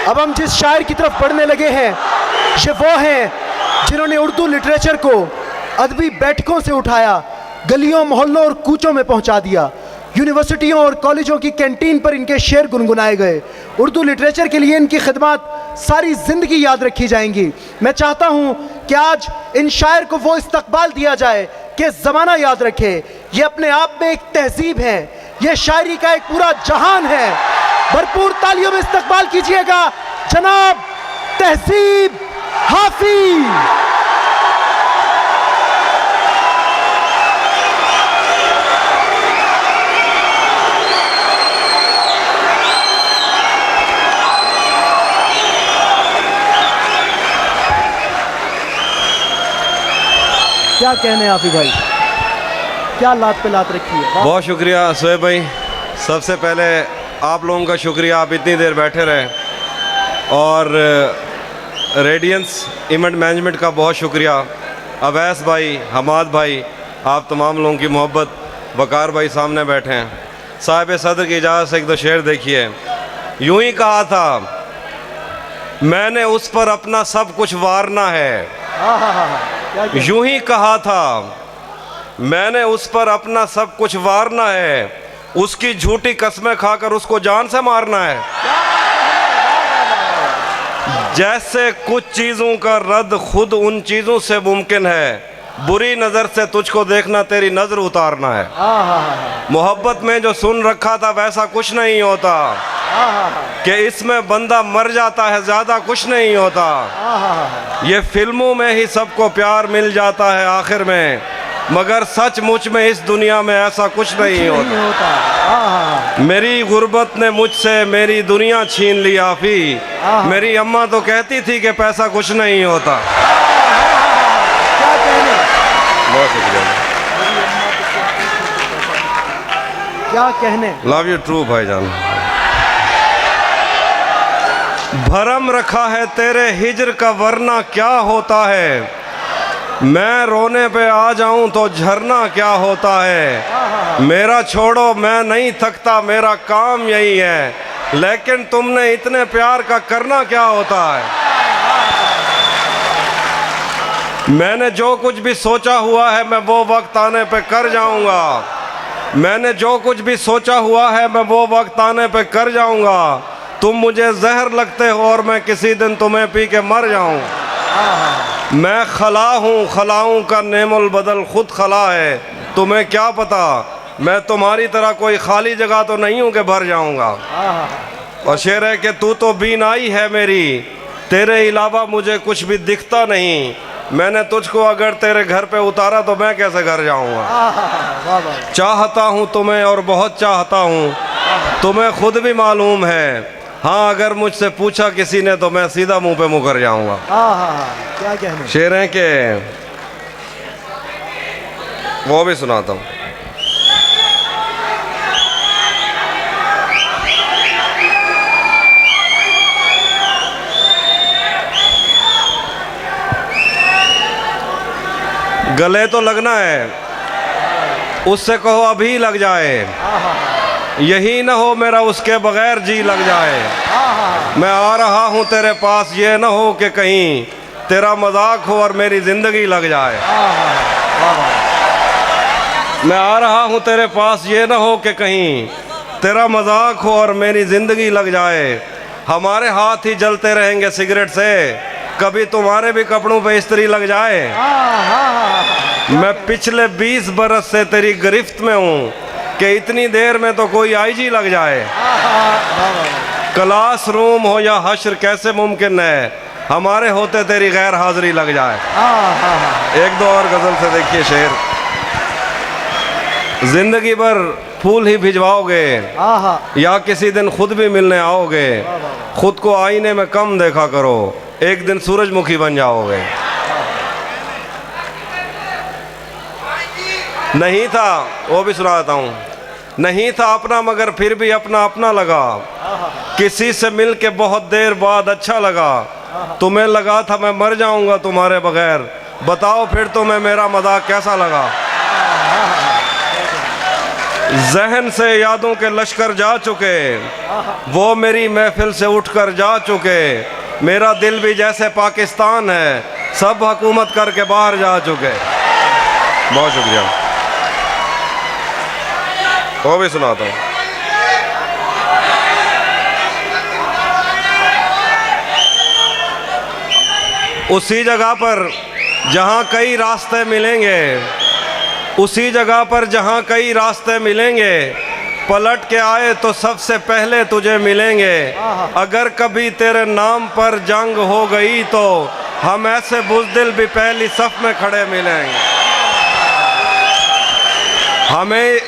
अब हम जिस शायर की तरफ बढ़ने लगे हैं ये वो हैं जिन्होंने उर्दू लिटरेचर को अदबी बैठकों से उठाया, गलियों मोहल्लों और कूचों में पहुंचा दिया। यूनिवर्सिटियों और कॉलेजों की कैंटीन पर इनके शेर गुनगुनाए गए। उर्दू लिटरेचर के लिए इनकी खिदमत सारी ज़िंदगी याद रखी जाएंगी। मैं चाहता हूं कि आज इन शायर को वो इस्तकबाल दिया जाए कि ज़माना याद रखे। ये अपने आप में एक तहजीब है, ये शायरी का एक पूरा जहान है। भरपूर तालियों में इस्तकबाल कीजिएगा जनाब तहजीब हाफिज। क्या कहने हाफिज भाई, क्या लात पे लात रखी है। बहुत शुक्रिया शोएब भाई। सबसे पहले आप लोगों का शुक्रिया, आप इतनी देर बैठे रहे। और रेडियंस इवेंट मैनेजमेंट का बहुत शुक्रिया। अवैस भाई, हमाद भाई, आप तमाम लोगों की मोहब्बत। वकार भाई सामने बैठे हैं। साहिब सदर की इजाज़त से एक दो शेर देखिए। यूं ही कहा था मैंने उस पर अपना सब कुछ वारना है। यूं ही कहा था मैंने उस पर अपना सब कुछ वारना है, उसकी झूठी कस्में खाकर उसको जान से मारना है। जैसे कुछ चीज़ों का रद्द खुद उन चीज़ों से मुमकिन है, बुरी नज़र से तुझको देखना तेरी नज़र उतारना है। मोहब्बत में जो सुन रखा था वैसा कुछ नहीं होता, कि इसमें बंदा मर जाता है ज़्यादा कुछ नहीं होता। ये फिल्मों में ही सबको प्यार मिल जाता है आखिर में, मगर सचमुच में इस दुनिया में ऐसा कुछ नहीं होता। मेरी गुर्बत ने मुझसे मेरी दुनिया छीन ली आफी। मेरी अम्मा तो कहती थी कि पैसा कुछ नहीं होता। बहुत शुक्रिया, क्या कहने। लव यू ट्रू भाईजान। भरम रखा है तेरे हिजर का वरना क्या होता है, मैं रोने पे आ जाऊं तो झरना क्या होता है। मेरा छोड़ो मैं नहीं थकता मेरा काम यही है, लेकिन तुमने इतने प्यार का करना क्या होता है। मैंने जो कुछ भी सोचा हुआ है मैं वो वक्त आने पे कर जाऊंगा। मैंने जो कुछ भी सोचा हुआ है मैं वो वक्त आने पे कर जाऊंगा। तुम मुझे जहर लगते हो और मैं किसी दिन तुम्हें पी के मर जाऊं। मैं खला हूँ, खलाऊं का नेमुल बदल खुद खला है। तुम्हें क्या पता मैं तुम्हारी तरह कोई खाली जगह तो नहीं हूँ कि भर जाऊंगा। और शेर है कि तू तो बीनाई है मेरी, तेरे अलावा मुझे कुछ भी दिखता नहीं। मैंने तुझको अगर तेरे घर पे उतारा तो मैं कैसे घर जाऊंगा। चाहता हूँ तुम्हें और बहुत चाहता हूँ, तुम्हें खुद भी मालूम है। हाँ अगर मुझसे पूछा किसी ने तो मैं सीधा मुंह पे मुकर जाऊंगा। क्या कहने। शेर हैं कि वो भी सुनाता हूँ। गले तो लगना है, उससे कहो अभी लग जाए। यही ना हो मेरा उसके बगैर जी लग जाए। मैं आ रहा हूँ तेरे पास, ये ना हो कि कहीं तेरा मजाक हो और मेरी ज़िंदगी लग जाए। मैं आ रहा हूँ तेरे पास, ये ना हो कि कहीं तेरा मजाक हो और मेरी ज़िंदगी लग जाए। हमारे हाथ ही जलते रहेंगे सिगरेट से, कभी तुम्हारे भी कपड़ों पे इस्त्री लग जाए। मैं पिछले 20 बरस से तेरी गिरफ्त में हूँ कि इतनी देर में तो कोई आईजी लग जाए। क्लास रूम हो या हश्र कैसे मुमकिन है, हमारे होते तेरी गैर हाजिरी लग जाए। एक दो और गजल से देखिए शेर। जिंदगी भर फूल ही भिजवाओगे या किसी दिन खुद भी मिलने आओगे। खुद को आईने में कम देखा करो, एक दिन सूरजमुखी बन जाओगे। नहीं था, वो भी सुना देता हूँ। नहीं था अपना मगर फिर भी अपना अपना लगा, किसी से मिल के बहुत देर बाद अच्छा लगा। तुम्हें लगा था मैं मर जाऊंगा तुम्हारे बगैर, बताओ फिर तुम्हें मेरा मजाक कैसा लगा। जहन से यादों के लश्कर जा चुके, वो मेरी महफिल से उठकर जा चुके। मेरा दिल भी जैसे पाकिस्तान है, सब हुकूमत करके बाहर जा चुके। बहुत शुक्रिया। वो भी सुनाता हूँ। उसी जगह पर जहाँ कई रास्ते मिलेंगे, उसी जगह पर जहाँ कई रास्ते मिलेंगे, पलट के आए तो सबसे पहले तुझे मिलेंगे। अगर कभी तेरे नाम पर जंग हो गई तो हम ऐसे बुज़दिल भी पहली सफ में खड़े मिलेंगे। हमें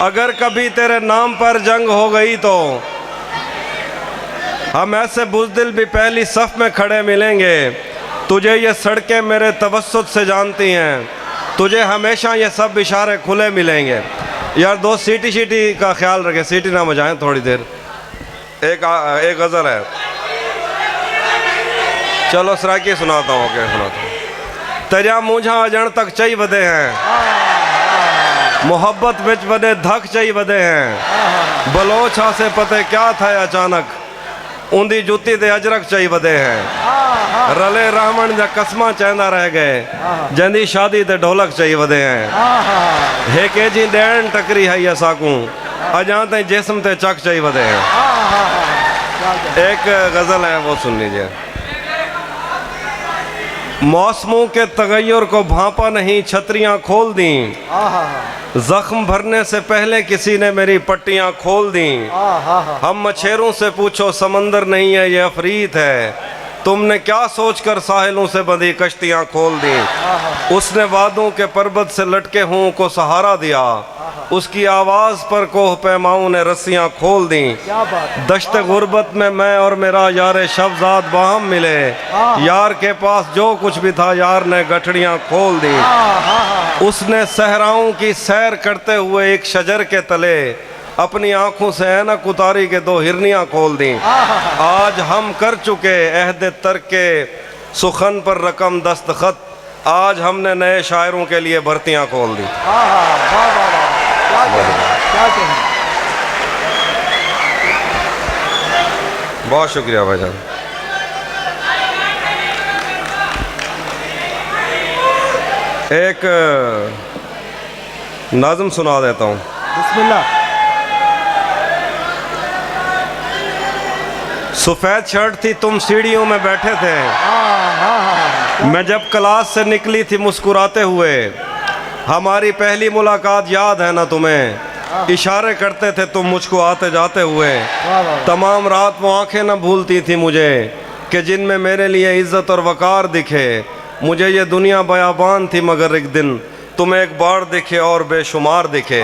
अगर कभी तेरे नाम पर जंग हो गई तो हम ऐसे बुज़दिल भी पहली सफ में खड़े मिलेंगे। तुझे ये सड़कें मेरे तवस्सुत से जानती हैं, तुझे हमेशा ये सब इशारे खुले मिलेंगे। यार दो सीटी का ख्याल रखें, सीटी ना बजाएं थोड़ी देर। एक गज़ल है, चलो सराकी सुनाता हूँ। क्या सुनाता हूँ। तेरा मुझा अजण तक चई वधे हैं, मोहब्बत विच वधे धक चई वधे हैं। बलोचा से पते क्या था अचानक, उंदी जुती ते अजरक चई वधे हैं। रले रावण जा कसमा चैंदा रह गए, जंदी शादी ते ढोलक चई वधे हैं। हे के जी ॾियण टकरी है असाकूं, अजा ताईं जिस्म ते चक चई वधे हैं। एक गज़ल है, वो सुन लीजिए। मौसमों के तगैयुर को भांपा नहीं, छतरियां खोल दी। जख्म भरने से पहले किसी ने मेरी पट्टियां खोल दी। हम मछेरों से पूछो समंदर नहीं है ये अफरीत है, तुमने क्या सोचकर साहिलों से बंधी कश्तियां खोल दी। उसने वादों के पर्वत से लटके हुओं को सहारा दिया, उसकी आवाज़ पर कोह पैमाओं ने रस्सियां खोल दी। दश्त गुर्बत में मैं और मेरा यार शब्जाद बाहम मिले, यार के पास जो कुछ भी था यार ने गठड़ियां खोल दी। उसने सहराओं की सैर करते हुए एक शजर के तले अपनी आंखों से ऐनक उतारी के दो हिरनियां खोल दी। आज हम कर चुके अहद तर्क के सुखन पर रकम दस्तखत, आज हमने नए शायरों के लिए भर्तियां खोल दी। बहुत शुक्रिया भाईजान। एक नाज़म सुना देता हूँ। बिस्मिल्लाह। सफ़ेद शर्ट थी, तुम सीढ़ियों में बैठे थे, मैं जब क्लास से निकली थी मुस्कुराते हुए। हमारी पहली मुलाकात याद है ना तुम्हें, इशारे करते थे तुम मुझको आते जाते हुए। तमाम रात वो आंखें न भूलती थी मुझे कि जिनमें मेरे लिए इज्जत और वकार दिखे। मुझे ये दुनिया बयाबान थी मगर एक दिन तुम एक बार दिखे और बेशुमार दिखे।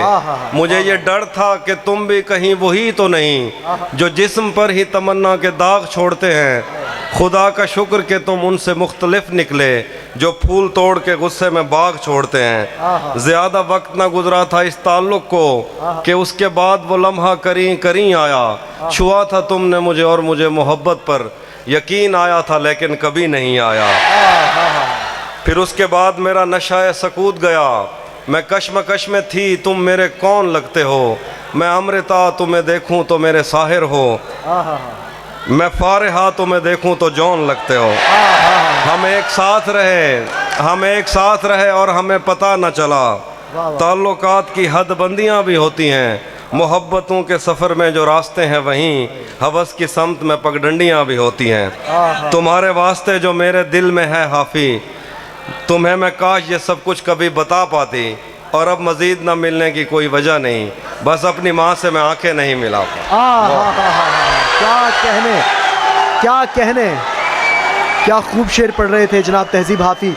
मुझे ये डर था कि तुम भी कहीं वही तो नहीं जो जिस्म पर ही तमन्ना के दाग छोड़ते हैं। खुदा का शुक्र कि तुम उनसे मुख्तलिफ निकले जो फूल तोड़ के गुस्से में बाग छोड़ते हैं। ज़्यादा वक्त ना गुजरा था इस ताल्लुक़ को कि उसके बाद वो लम्हा करीं करीं आया। छुआ था तुमने मुझे और मुझे मोहब्बत पर यकीन आया था लेकिन कभी नहीं आया। फिर उसके बाद मेरा नशाए सकूत गया, मैं कश्मकश में थी, तुम मेरे कौन लगते हो। मैं अमृता तुम्हें देखूं तो मेरे साहिर हो, मैं फारिहा तुम्हें देखूं तो जौन लगते हो। हम एक साथ रहे और हमें पता न चला। ताल्लुकात की हदबंदियां भी होती हैं, मोहब्बतों के सफ़र में जो रास्ते हैं वहीं हवस की समत में पगडंडियां भी होती हैं। तुम्हारे वास्ते जो मेरे दिल में है हाफी, तुम्हें मैं काश ये सब कुछ कभी बता पाती। और अब मज़ीद न मिलने की कोई वजह नहीं, बस अपनी माँ से मैं आंखें नहीं मिला पा। क्या कहने, क्या खूब शेर पढ़ रहे थे जनाब तहज़ीब हाफ़ी।